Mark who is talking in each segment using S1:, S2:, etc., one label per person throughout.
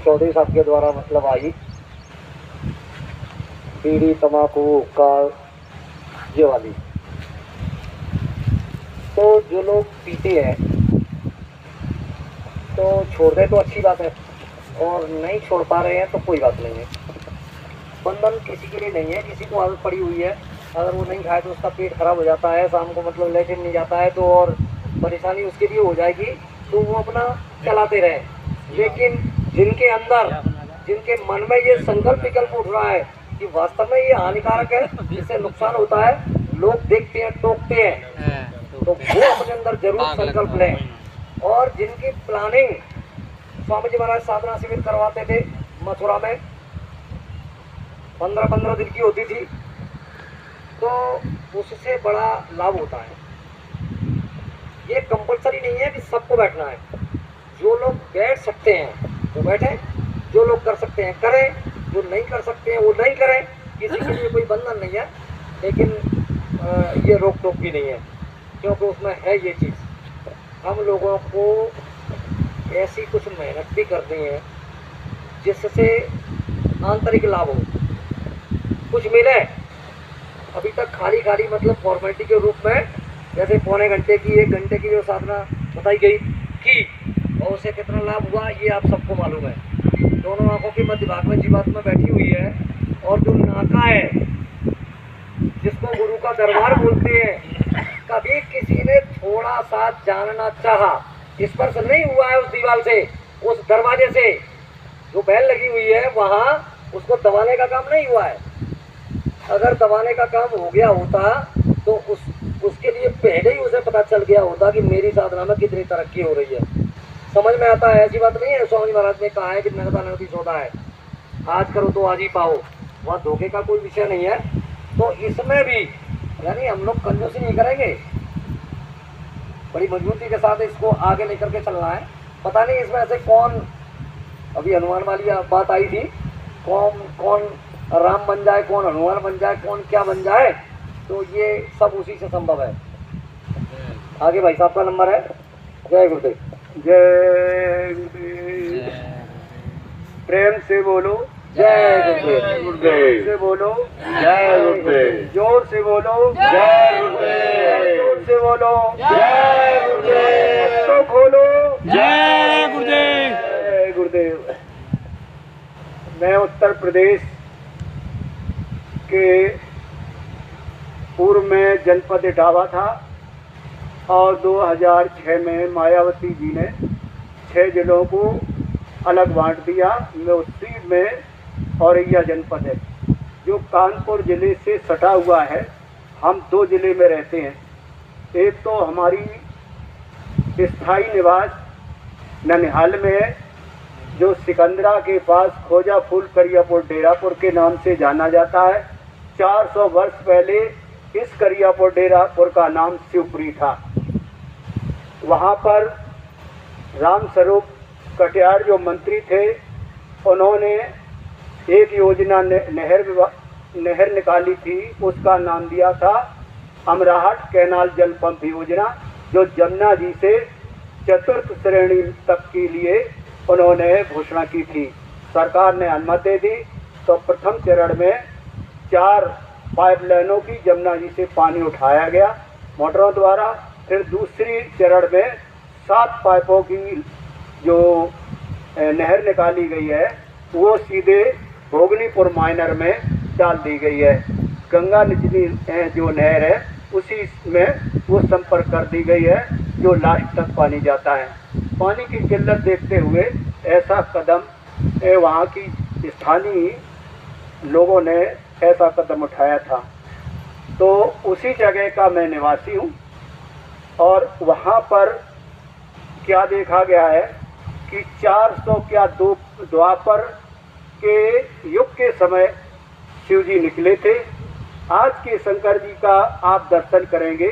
S1: चौधरी साहब के द्वारा मतलब आई बीड़ी तम्बाकू का ये वाली। तो जो लोग पीते हैं तो छोड़ दे तो अच्छी बात है, और नहीं छोड़ पा रहे हैं तो कोई बात नहीं है। बंधन किसी के लिए नहीं है, किसी को आदत पड़ी हुई है, अगर वो नहीं खाए तो उसका पेट खराब हो जाता है, शाम को मतलब लेटरिन नहीं जाता है तो और परेशानी उसके लिए हो जाएगी, तो वो अपना चलाते रहे। लेकिन जिनके अंदर, जिनके मन में ये संकल्प विकल्प उठ रहा है कि वास्तव में ये हानिकारक है, इससे नुकसान होता है, लोग देखते हैं, टोकते हैं, तो वो अपने अंदर जरूर संकल्प लें। और जिनकी प्लानिंग, स्वामी जी महाराज साधना शिविर करवाते थे मथुरा में, 15-15 दिन की होती थी, तो उससे बड़ा लाभ होता है। ये कंपलसरी नहीं है कि सबको बैठना है, जो लोग बैठ सकते हैं वो बैठें, जो लोग कर सकते हैं करें, जो नहीं कर सकते हैं वो नहीं करें। किसी के लिए कोई बंधन नहीं है, लेकिन ये रोक टोक भी नहीं है, क्योंकि उसमें है ये चीज़, हम लोगों को ऐसी कुछ मेहनत भी करनी है जिससे आंतरिक लाभ हो, कुछ मिले। अभी तक खाली खाली मतलब फॉर्मेलिटी के रूप में, जैसे पौने घंटे की 1 घंटे की जो साधना बताई गई कि, और उससे कितना लाभ हुआ ये आप सबको मालूम है। दोनों आंखों के मध्य भाग में जीवात्मा बैठी हुई है, और जो नाका है जिसको गुरु का दरबार बोलते हैं, कभी किसी ने थोड़ा सा जानना चाहा, स्पर्श नहीं हुआ है उस दीवार से, उस दरवाजे से जो बैल लगी हुई है वहाँ, उसको दबाने का काम नहीं हुआ है। अगर दबाने का काम हो गया होता तो उसके लिए पहले ही उसे पता चल गया होता कि मेरी साधना में कितनी तरक्की हो रही है। समझ में आता है, ऐसी बात नहीं है। स्वामी महाराज ने कहा है कि नगदा नगदी सौदा है, आज करो तो आज ही पाओ, वह धोखे का कोई विषय नहीं है। तो इसमें भी यानी हम लोग कंजूसी नहीं करेंगे, बड़ी मजबूती के साथ इसको आगे लेकर के चलना है। पता नहीं इसमें ऐसे कौन, अभी हनुमान वाली बात आई थी, कौन राम बन जाए, कौन हनुमान बन जाए, कौन क्या बन जाए, तो ये सब उसी से संभव है। आगे भाई साहब का नंबर है। जय गुरुदेव।
S2: जय गुरुदेव। प्रेम से बोलो
S1: जय
S2: गुरुदेव। से बोलो
S3: जय गुरुदेव।
S2: जोर से बोलो
S3: जय गुरुदेव।
S2: जोर से बोलो
S3: जय गुरुदेव।
S2: तो खोलो
S3: जय गुरुदेव।
S2: जय गुरुदेव। मैं उत्तर प्रदेश के पूर्व में जनपद इटावा था, और 2006 में मायावती जी ने 6 जिलों को अलग बांट दिया। मैं उसी में औरैया जनपद है जो कानपुर ज़िले से सटा हुआ है। हम 2 ज़िले में रहते हैं। एक तो हमारी स्थायी निवास ननिहाल में है, जो सिकंदरा के पास खोजा फूल करियापुर डेरापुर के नाम से जाना जाता है। 400 वर्ष पहले इस करियापुर डेरापुर का नाम शिवपुरी था। वहाँ पर राम स्वरूप कटियार जो मंत्री थे, उन्होंने एक योजना नहर निकाली थी, उसका नाम दिया था अमराहट कैनाल जल पंप योजना, जो जमुना जी से 4th श्रेणी तक के लिए उन्होंने घोषणा की थी। सरकार ने अनुमति दी, तो प्रथम चरण में 4 पाइपलाइनों की जमुना जी से पानी उठाया गया मोटरों द्वारा। फिर दूसरी चरण में 7 पाइपों की जो नहर निकाली गई है, वो सीधे भोगनीपुर माइनर में डाल दी गई है। गंगा निचली जो नहर है उसी में वो संपर्क कर दी गई है, जो लास्ट तक पानी जाता है। पानी की किल्लत देखते हुए ऐसा कदम वहाँ की स्थानीय लोगों ने ऐसा कदम उठाया था। तो उसी जगह का मैं निवासी हूँ, और वहाँ पर क्या देखा गया है कि 400 क्या 2 द्वापर के युग के समय शिव जी निकले थे। आज के शंकर जी का आप दर्शन करेंगे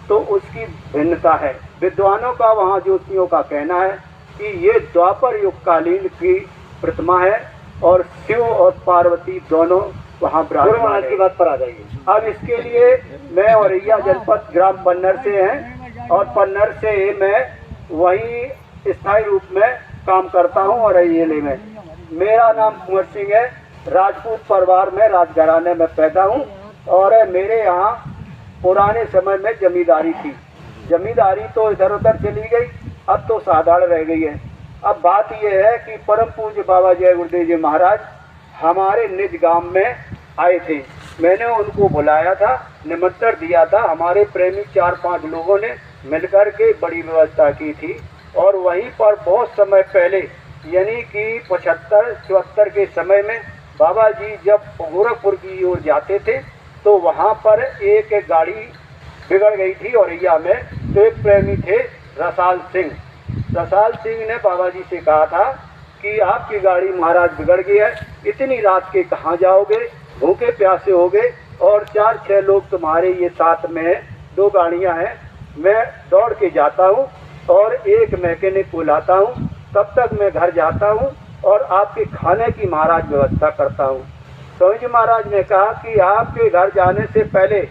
S2: तो उसकी भिन्नता है। विद्वानों का, वहाँ ज्योतिषियों का कहना है कि ये द्वापर युग कालीन की प्रतिमा है, और शिव और पार्वती दोनों वहाँ विराजमान
S1: की बात पर आ जाइए।
S2: अब इसके लिए मैं औरैया जनपद ग्राम पन्नर से हैं, और पन्नर से मैं वहीं स्थायी रूप में काम करता हूँ औरैया जिले में। मेरा नाम कुंवर सिंह है। राजपूत परिवार में राजघराने में पैदा हूँ और मेरे यहाँ पुराने समय में जमींदारी थी। जमींदारी तो इधर उधर चली गई, अब तो साधारण रह गई है। अब बात यह है कि परम पूज्य बाबा जय गुरुदेव जी महाराज हमारे निज गांव में आए थे। मैंने उनको बुलाया था, निमंत्रण दिया था। हमारे प्रेमी 4-5 लोगों ने मिलकर के बड़ी व्यवस्था की थी और वहीं पर बहुत समय पहले यानी कि 75-74 के समय में बाबा जी जब गोरखपुर की ओर जाते थे तो वहाँ पर एक गाड़ी बिगड़ गई थी औरैया में। तो एक प्रेमी थे रसाल सिंह। रसाल सिंह ने बाबा जी से कहा था कि आपकी गाड़ी महाराज बिगड़ गई है, इतनी रात के कहाँ जाओगे, भूखे प्यासे होगे और 4-6 लोग तुम्हारे ये साथ में हैं, 2 गाड़ियाँ हैं, मैं दौड़ के जाता हूँ और एक मैकेनिक को लाता हूँ, तब तक मैं घर जाता हूँ और आपके खाने की महाराज व्यवस्था करता हूँ। स्वामी जी महाराज ने कहा कि आपके घर जाने से पहले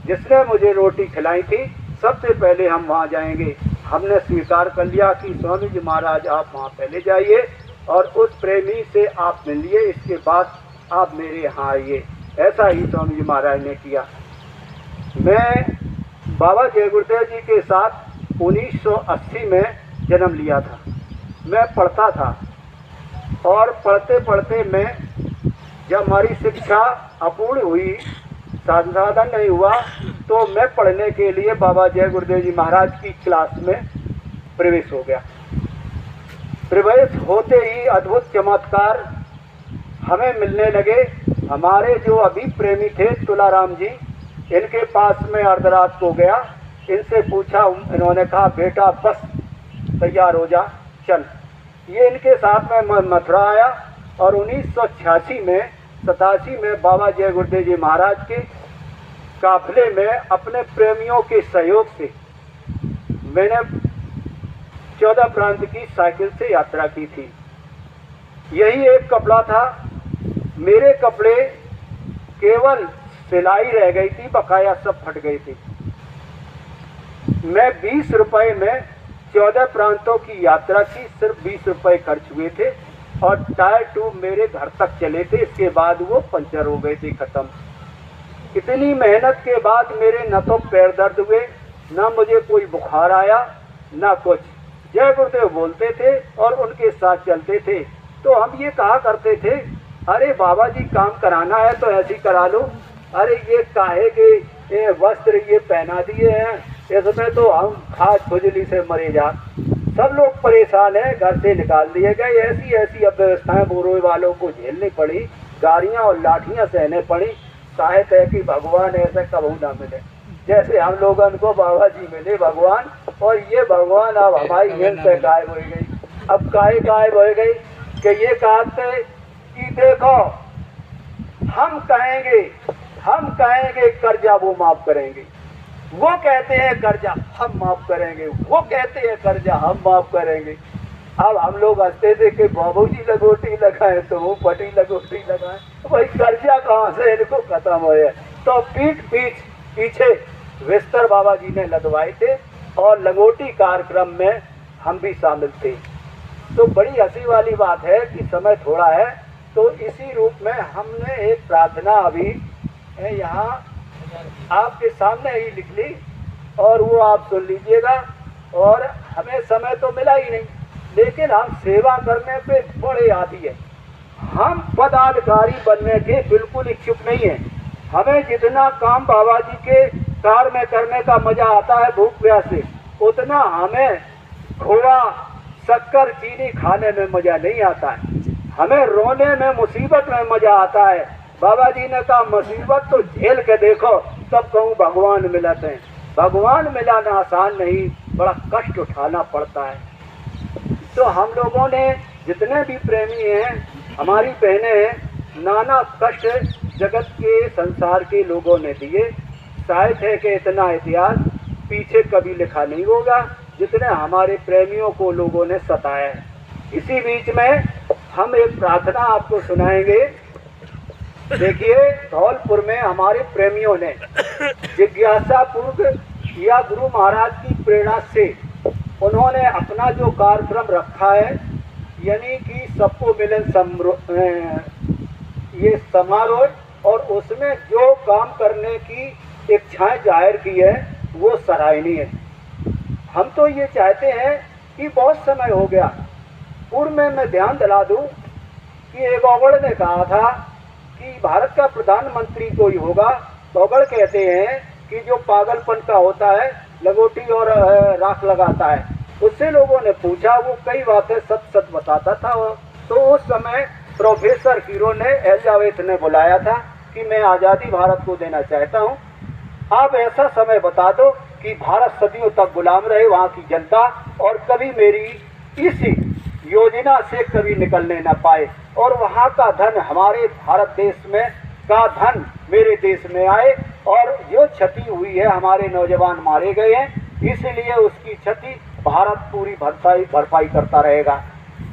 S2: जिसने मुझे रोटी खिलाई थी सबसे पहले हम वहाँ जाएंगे। हमने स्वीकार कर लिया कि स्वामी जी महाराज आप वहाँ पहले जाइए और उस प्रेमी से आप मिलिए, इसके बाद आप मेरे यहाँ आइए। ऐसा ही स्वामी जी महाराज ने किया। मैं बाबा जय गुरुदेव जी के साथ 1980 में जन्म लिया था। मैं पढ़ता था और पढ़ते पढ़ते मैं जब हमारी शिक्षा अपूर्ण हुई, संसाधन नहीं हुआ, तो मैं पढ़ने के लिए बाबा जय गुरुदेव जी महाराज की क्लास में प्रवेश हो गया। प्रवेश होते ही अद्भुत चमत्कार हमें मिलने लगे। हमारे जो अभी प्रेमी थे तुलाराम जी, इनके पास में अर्धरात को गया, इनसे पूछा, इन्होंने कहा बेटा बस तैयार हो जा चल। ये इनके साथ में मथुरा आया और 1986 में 87 में बाबा जय गुरुदेव जी महाराज के काफिले में अपने प्रेमियों के सहयोग से मैंने 14 प्रांत की साइकिल से यात्रा की थी। यही एक कपड़ा था, मेरे कपड़े केवल सिलाई रह गई थी, बकाया सब फट गई थी। मैं 20 रुपए में 14 प्रांतों की यात्रा की, सिर्फ 20 रुपए खर्च हुए थे और टायर ट्यूब मेरे घर तक चले थे, इसके बाद वो पंचर हो गए थे, खत्म। इतनी मेहनत के बाद मेरे न तो पैर दर्द हुए, न मुझे कोई बुखार आया, न कुछ। जय गुरुदेव बोलते थे और उनके साथ चलते थे। तो हम ये कहा करते थे, अरे बाबा जी काम कराना है तो ऐसे ही करा लो, अरे ये काहे के वस्त्र ये पहना दिए हैं, इसमें तो हम खाद खुजली से मरे जा। सब लोग परेशान हैं, घर से निकाल दिए गए। ऐसी ऐसी अव्यवस्थाएं बोरोए वालों को झेलनी पड़ी, गाड़ियां और लाठियां सहने पड़ी। शायद है कि भगवान ऐसे कबू ना मिले जैसे हम लोगों को बाबा जी मिले भगवान। और ये भगवान अब हमारी हिल से गायब हो गई। अब काहे गायब हो गई कि ये कहते कि देखो हम कहेंगे कर्जा वो माफ करेंगे, वो कहते हैं कर्जा हम माफ करेंगे, वो कहते हैं कर्जा हम माफ करेंगे। अब हम लोग हंसते थे कि बाबू जी लगोटी लगाए तो वो पटी लगोटी लगाए, भाई कर्जा कहाँ से इनको खत्म हो है। तो पीछे विस्तर बाबा जी ने लगवाए थे और लगोटी कार्यक्रम में हम भी शामिल थे। तो बड़ी हंसी वाली बात है कि समय थोड़ा है, तो इसी रूप में हमने एक प्रार्थना अभी यहाँ आपके सामने ही लिख ली और वो आप सुन लीजिएगा। और हमें समय तो मिला ही नहीं, लेकिन हम सेवा करने पे बड़े आदी है। हम पदाधिकारी बनने के बिल्कुल इच्छुक नहीं है। हमें जितना काम बाबा जी के कार में करने का मजा आता है भूख प्यास से, उतना हमें खोआ शक्कर चीनी खाने में मजा नहीं आता है। हमें रोने में मुसीबत में मजा आता है। बाबा जी ने कहा मुसीबत तो झेल के देखो तब कहूँ भगवान मिलते हैं। भगवान मिलाना आसान नहीं, बड़ा कष्ट उठाना पड़ता है। तो हम लोगों ने जितने भी प्रेमी हैं, हमारी बहनें हैं, नाना कष्ट जगत के संसार के लोगों ने दिए। शायद है कि इतना इतिहास पीछे कभी लिखा नहीं होगा जितने हमारे प्रेमियों को लोगों ने सताया है। इसी बीच में हम एक प्रार्थना आपको सुनाएंगे। देखिए, धौलपुर में हमारे प्रेमियों ने जिज्ञासा पूर्वक या गुरु महाराज की प्रेरणा से उन्होंने अपना जो कार्यक्रम रखा है यानी कि सबको मिलन ये समारोह और उसमें जो काम करने की इच्छाएं जाहिर की है वो सराहनीय है। हम तो ये चाहते हैं कि बहुत समय हो गया। पूर्व में मैं ध्यान दिला दूं कि एक ओगड़ ने कहा था कि भारत का प्रधानमंत्री कोई होगा। ओगड़ कहते हैं कि जो पागलपन का होता है, लगोटी और राख लगाता है। उससे लोगों ने पूछा, वो कई बातें सच सच बताता था। तो उस समय प्रोफेसर हीरो ने एलिजाबेथ ने बुलाया था कि मैं आज़ादी भारत को देना चाहता हूँ, आप ऐसा समय बता दो कि भारत सदियों तक गुलाम रहे वहाँ की जनता और कभी मेरी इस योजना से कभी निकलने न पाए और वहाँ का धन हमारे भारत देश में का धन मेरे देश में आए। और जो क्षति हुई है, हमारे नौजवान मारे गए हैं, इसलिए उसकी क्षति भारत पूरी भरपाई करता रहेगा।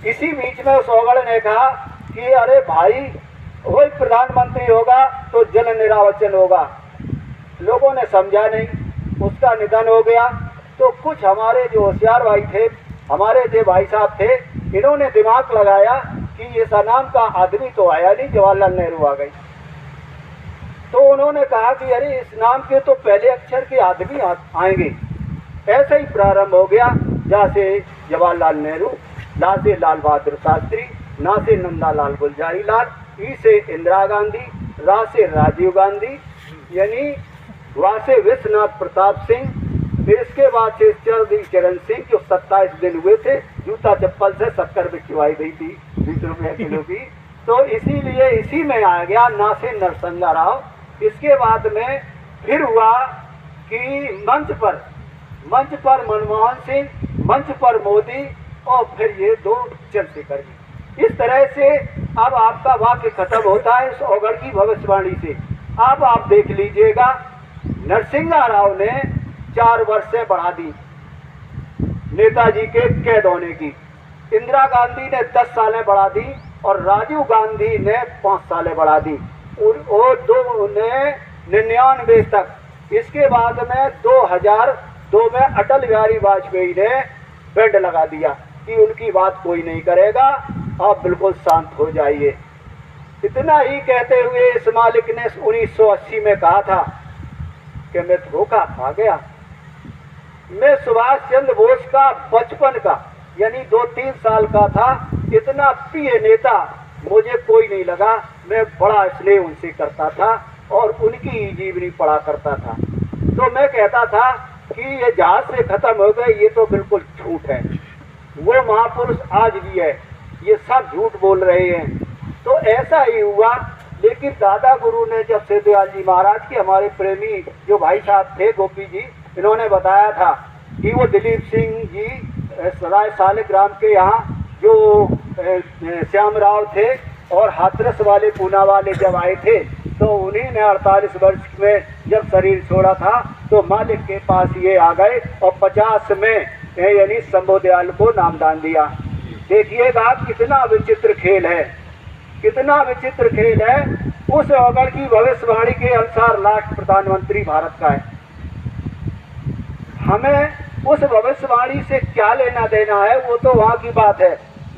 S2: इसी बीच में उस ओगड़ ने कहा कि अरे भाई, वही प्रधानमंत्री होगा तो जल निरावचन होगा। लोगों ने समझा नहीं, उसका निधन हो गया। तो कुछ हमारे जो होशियार भाई थे, हमारे जो भाई साहब थे, इन्होंने दिमाग लगाया कि ये नाम का आदमी तो आया नहीं, जवाहरलाल नेहरू आ गए। तो उन्होंने कहा कि अरे इस नाम के तो पहले अक्षर के आदमी आएंगे। ऐसा ही प्रारंभ हो गया, जहाँ से जवाहरलाल नेहरू, ला से लाल बहादुर शास्त्री, ना से नंदालाल गुलजारी लाल, ई से इंदिरा गांधी, रा से राजीव गांधी, यानी वहाँ से विश्वनाथ प्रताप सिंह, फिर इसके बाद से चरण सिंह जो 27 दिन हुए थे, जूता चप्पल से शक्कर बिछवाई गई थी 20 रुपये किलो की। तो इसीलिए इसी में आ गया ना से नरसिंह राव। इसके बाद में फिर हुआ कि मंच पर मनमोहन सिंह, मंच पर मोदी और फिर ये दो चंद्रशेखर जी। इस तरह से अब आपका वाक्य खत्म होता है इस ओगड़ की भविष्यवाणी से। अब आप देख लीजिएगा, नरसिंह राव ने 4 वर्ष से बढ़ा दी नेताजी के कैद होने की, इंदिरा गांधी ने 10 सालें बढ़ा दी और राजीव गांधी ने 5 सालें बढ़ा दी और दो ने 99 तक। इसके बाद में 2002 में अटल बिहारी वाजपेयी ने बेड लगा दिया कि उनकी बात कोई नहीं करेगा, आप बिल्कुल शांत हो जाइए। इतना ही कहते हुए इस मालिक ने 1980 में कहा था कि मैं धोखा खा गया। मैं सुभाष चंद्र बोस का बचपन का यानी 2-3 साल का था, इतना प्रिय नेता मुझे कोई नहीं लगा। मैं बड़ा स्नेह उनसे करता था और उनकी जीवनी पढ़ा करता था। तो मैं कहता था कि ये जहाज से खत्म हो गए, ये तो बिल्कुल झूठ है। वो महापुरुष आज भी है, ये सब झूठ बोल रहे हैं। तो ऐसा ही हुआ। लेकिन दादा गुरु ने जब सेदयाल जी महाराज के हमारे प्रेमी जो भाई साहब थे गोपी जी, इन्होंने बताया था कि वो दिलीप सिंह जी राय सालिग्राम के यहाँ जो श्याम राव थे और हाथरस वाले पूना वाले जब आए थे, तो उन्हीं ने 48 वर्ष में जब शरीर छोड़ा था तो मालिक के पास ये आ गए और 50 में यानी शंभोदयाल को नामदान दिया। देखिएगा कितना विचित्र खेल है, कितना विचित्र खेल है। उस ओगड़ की भविष्यवाणी के अनुसार लास्ट प्रधानमंत्री भारत का है। हमें उस भविष्यवाणी से क्या लेना देना है वो तो वहाँ की बात है।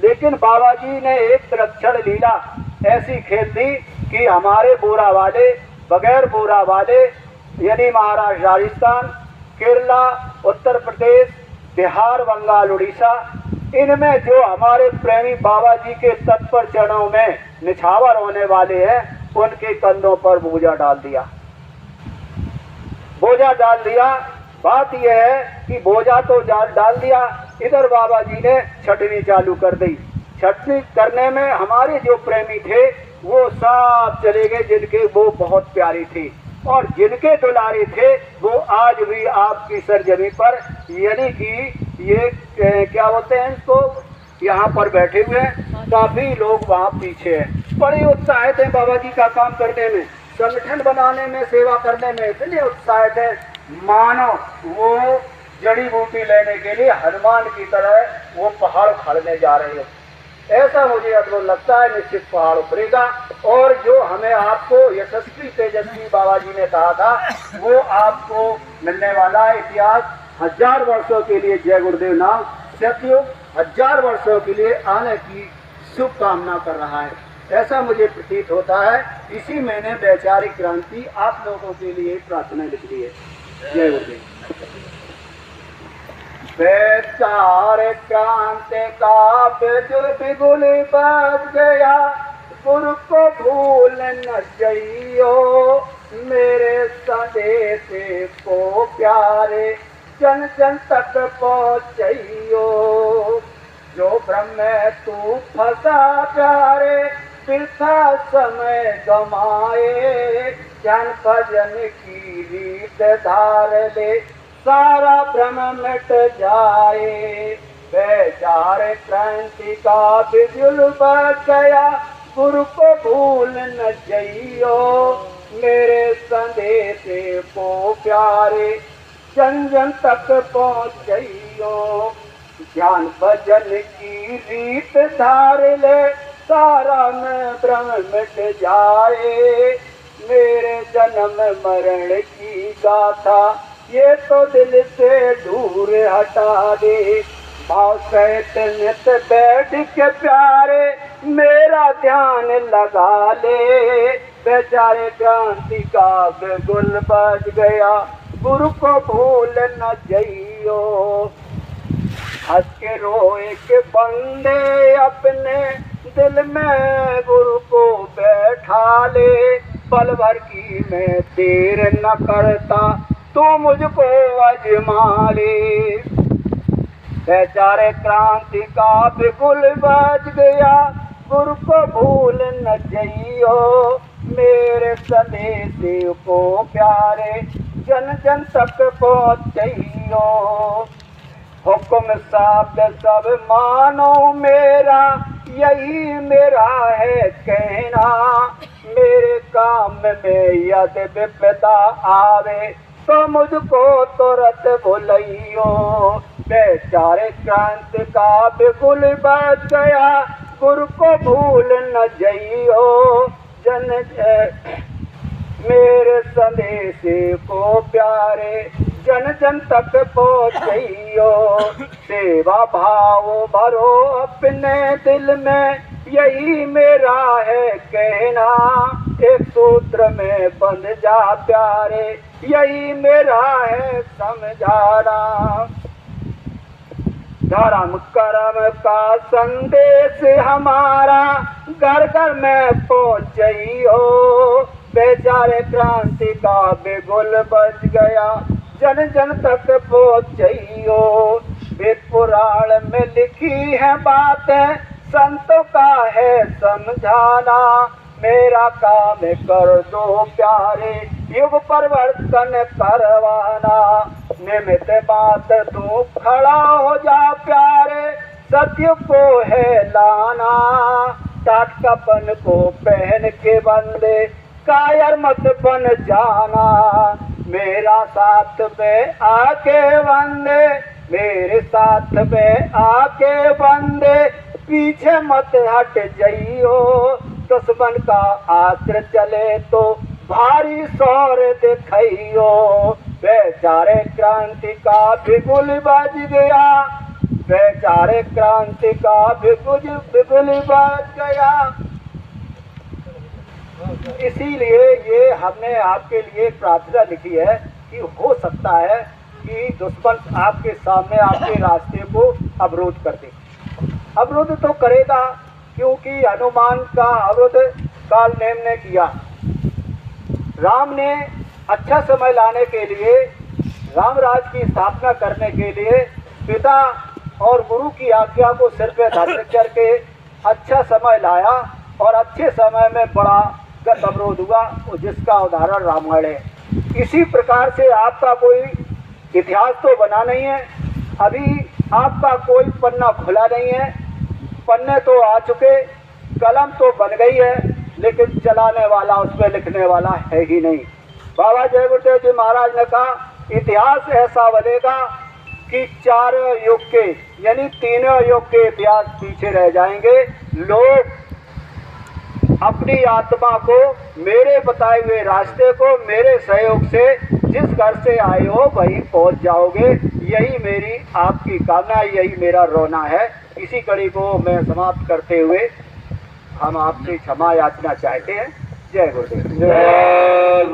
S2: लेकिन बाबा जी ने एक तरक्षण लीला ऐसी खेल दी कि हमारे बोरा वाले, बगैर बोरा वाले यानी महाराष्ट्र, राजस्थान, केरला, उत्तर प्रदेश, बिहार, बंगाल, उड़ीसा, इनमें जो हमारे प्रेमी बाबा जी के तत्पर चरणों में निछावर होने वाले हैं, उनके कंधों पर बोझा डाल दिया। बात यह है कि बोझा तो डाल दिया, इधर बाबा जी ने छटनी चालू कर दी। छटनी करने में हमारे जो प्रेमी थे वो सब चले गए, जिनके वो बहुत प्यारी थी और जिनके दुलारे थे वो आज भी आपकी सरजमी पर यानी कि ये क्या बोलते हैं इसको, यहाँ पर बैठे हुए हैं। काफ़ी लोग वहाँ पीछे हैं, बड़े उत्साहित हैं बाबा जी का काम करने में, संगठन बनाने में, सेवा करने में इतने उत्साहित हैं मानो वो जड़ी बूटी लेने के लिए हनुमान की तरह वो पहाड़ उखाड़ने जा रहे हो। ऐसा मुझे अद्भुत लगता है। निश्चित पहाड़ उतरेगा और जो हमें आपको यशस्वी तेजस्वी बाबा जी ने कहा था वो आपको मिलने वाला है। इतिहास 1000 वर्षों के लिए जय गुरुदेव नाम, सतयुग 1000 वर्षों के लिए आने की शुभकामना कर रहा है, ऐसा मुझे प्रतीत होता है। इसी मैंने वैचारिक क्रांति आप लोगों के लिए प्रार्थना लिख दी है। जय गुरुदेव। वैचारिक क्रांति का बिगुल बज गया, गुरु को भूल न जइयो, मेरे संदेश को प्यारे जन जन तक पहुँचइयो। जो भ्रम में तू फंसा प्यारे, वृथा समय गमाए, ज्ञान भजन की रीत धार ले, सारा भ्रम मिट जाए। वैचारिक क्रांति का बिगुल बज गया, गुरु को भूल न जइयो, मेरे संदेश को प्यारे जन जन तक पहुँचइयो। ज्ञान भजन की रीत धार ले, सारा में भ्रम मिट जाए। मेरे जन्म मरण की गाथा ये तो दिल से दूर हटा दे। भाव सहित नित बैठ के प्यारे, मेरा ध्यान लगा ले। बेचारे क्रांति का बिगुल बज गया, गुरु को भूल न जइयो। हंस के रोए के बंदे अपने दिल में, गुरु को बैठा ले। पल भर की मैं देर न करता, तू मुझको आजमा ले। बेचारे क्रांति का बिगुल बज गया, गुरु को भूल न जइयो, मेरे संदेश को प्यारे जन जन तक पहुँचइयो। हुक्म शब्द सब मानो मेरा, यही मेरा है कहना। मेरे काम में यदि विपदा आवे, तो मुझको तुरंत बुलाइयो। बेचारे क्रांति का बिगुल बज गया, गुरु को भूल न जइयो। मेरे संदेश को प्यारे जन जन तक पहुँचइयो। सेवा भाव भरो अपने दिल में, यही मेरा है कहना। एक सूत्र में बंध जा प्यारे, यही मेरा है समझाना। धर्म कर्म का संदेश हमारा घर घर में पहुँचइयो। बेचारे क्रांति का बिगुल बज गया, जन जन तक पहुँचइयो। वेद पुराण में लिखी है बातें, संतों का है समझाना। मेरा काम कर दो प्यारे, युग परिवर्तन करवाना। निमित्त बात तू खड़ा हो जा प्यारे, सत्य को है लाना। टाट कपन को पहन के बंदे, कायर मत बन जाना। मेरा साथ में आके बंदे, मेरे साथ में आके बंदे, पीछे मत हट जइयो। दुश्मन का आश्रय चले तो भारी शौर दिखाइयो। बेचारे क्रांति का बिगुल बज गया, बेचारे क्रांति का बिगुल बज गया। इसीलिए ये हमने आपके लिए प्रार्थना लिखी है कि हो सकता है कि दुश्मन आपके सामने आपके रास्ते को अवरोध कर दे। अवरोध तो करेगा, क्योंकि हनुमान का अवरोध कालनेम ने किया। राम ने अच्छा समय लाने के लिए, राम राज की स्थापना करने के लिए पिता और गुरु की आज्ञा को सिर पे धारण करके अच्छा समय लाया, और अच्छे समय में बड़ा अवरोध हुआ, जिसका उदाहरण रामायण है। इसी प्रकार से आपका कोई इतिहास तो बना नहीं है, अभी आपका कोई पन्ना खुला नहीं है। पन्ने तो आ चुके, कलम तो बन गई है, लेकिन चलाने वाला, उसमें लिखने वाला है ही नहीं। बाबा जय गुरुदेव जी महाराज ने कहा, इतिहास ऐसा बनेगा कि 4 युग के, यानी 3 युग के इतिहास पीछे रह जाएंगे। लोग अपनी आत्मा को मेरे बताए हुए रास्ते को मेरे सहयोग से जिस घर से आए हो वहीं पहुंच जाओगे। यही मेरी आपकी कामना, यही मेरा रोना है। इसी कड़ी को मैं समाप्त करते हुए हम आपसे क्षमा याचना चाहते हैं। जय गुरुदेव।
S3: जय